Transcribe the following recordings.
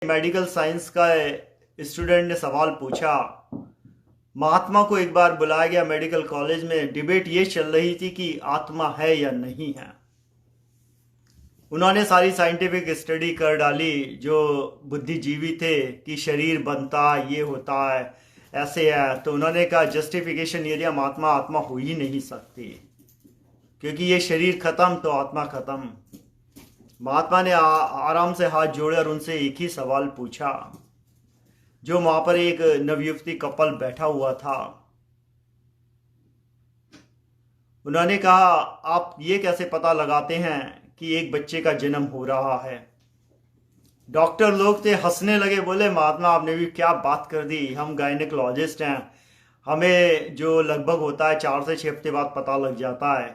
Medical science का student ने सवाल पूछा। महात्मा को एक बार बुलाया गया मेडिकल कॉलेज में। डिबेट ये चल रही थी कि आत्मा है या नहीं है। उन्होंने सारी साइंटिफिक स्टडी कर डाली जो बुद्धिजीवी थे कि शरीर बनता ये होता है ऐसे है। तो उन्होंने कहा जस्टिफिकेशन ये दिया, महात्मा आत्मा हो ही नहीं सकती क्योंकि ये शरीर खत्म तो आत्मा खत्म। महात्मा ने आराम से हाथ जोड़े और उनसे एक ही सवाल पूछा। जो वहां पर एक नवयुवती कपल बैठा हुआ था, उन्होंने कहा आप ये कैसे पता लगाते हैं कि एक बच्चे का जन्म हो रहा है। डॉक्टर लोग थे, हंसने लगे, बोले महात्मा आपने भी क्या बात कर दी, हम गायनेकोलॉजिस्ट हैं, हमें जो लगभग होता है 4 से 6 हफ्ते बाद पता लग जाता है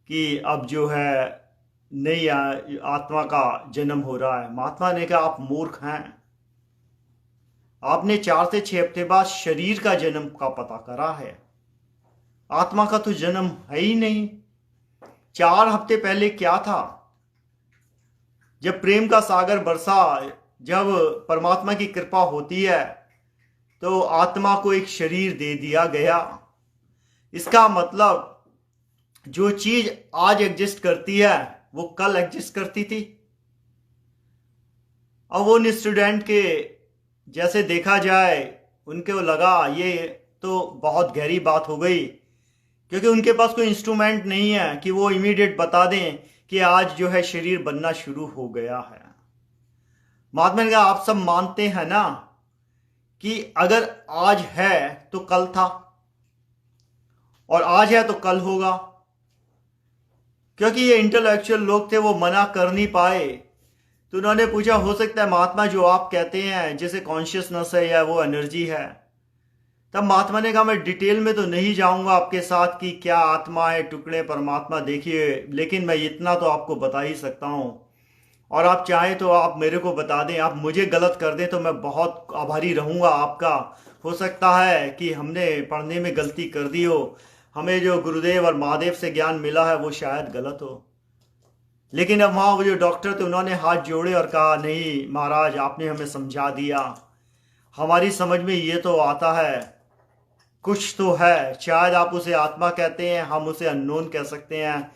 कि अब जो है नई आत्मा का जन्म हो रहा है। महात्मा ने कहा आप मूर्ख हैं, आपने 4 से 6 हफ्ते बाद शरीर का जन्म का पता करा है, आत्मा का तो जन्म है ही नहीं। 4 हफ्ते पहले क्या था, जब प्रेम का सागर बरसा, जब परमात्मा की कृपा होती है तो आत्मा को एक शरीर दे दिया गया। इसका मतलब जो चीज आज एग्जिस्ट करती है वो कल एग्जिस्ट करती थी। अब उन स्टूडेंट के जैसे देखा जाए, उनको लगा ये तो बहुत गहरी बात हो गई, क्योंकि उनके पास कोई इंस्ट्रूमेंट नहीं है कि वो इमीडिएट बता दें कि आज जो है शरीर बनना शुरू हो गया है। महात्मा ने कहा आप सब मानते हैं ना कि अगर आज है तो कल था और आज है तो कल होगा। क्योंकि ये इंटेलेक्चुअल लोग थे, वो मना कर नहीं पाए, तो उन्होंने पूछा हो सकता है महात्मा जो आप कहते हैं जैसे कॉन्शियसनेस है या वो एनर्जी है। तब महात्मा ने कहा मैं डिटेल में तो नहीं जाऊंगा आपके साथ कि क्या आत्मा है टुकड़े परमात्मा देखिए, लेकिन मैं इतना तो आपको बता ही सकता हूं, और आप चाहें तो आप मेरे को बता दें, आप मुझे गलत कर दें तो मैं बहुत आभारी रहूंगा आपका। हो सकता है कि हमने पढ़ने में गलती कर दी हो, हमें जो गुरुदेव और महादेव से ज्ञान मिला है वो शायद गलत हो। लेकिन अब वहाँ वो जो डॉक्टर थे उन्होंने हाथ जोड़े और कहा नहीं महाराज आपने हमें समझा दिया, हमारी समझ में ये तो आता है कुछ तो है, शायद आप उसे आत्मा कहते हैं, हम उसे अननोन कह सकते हैं,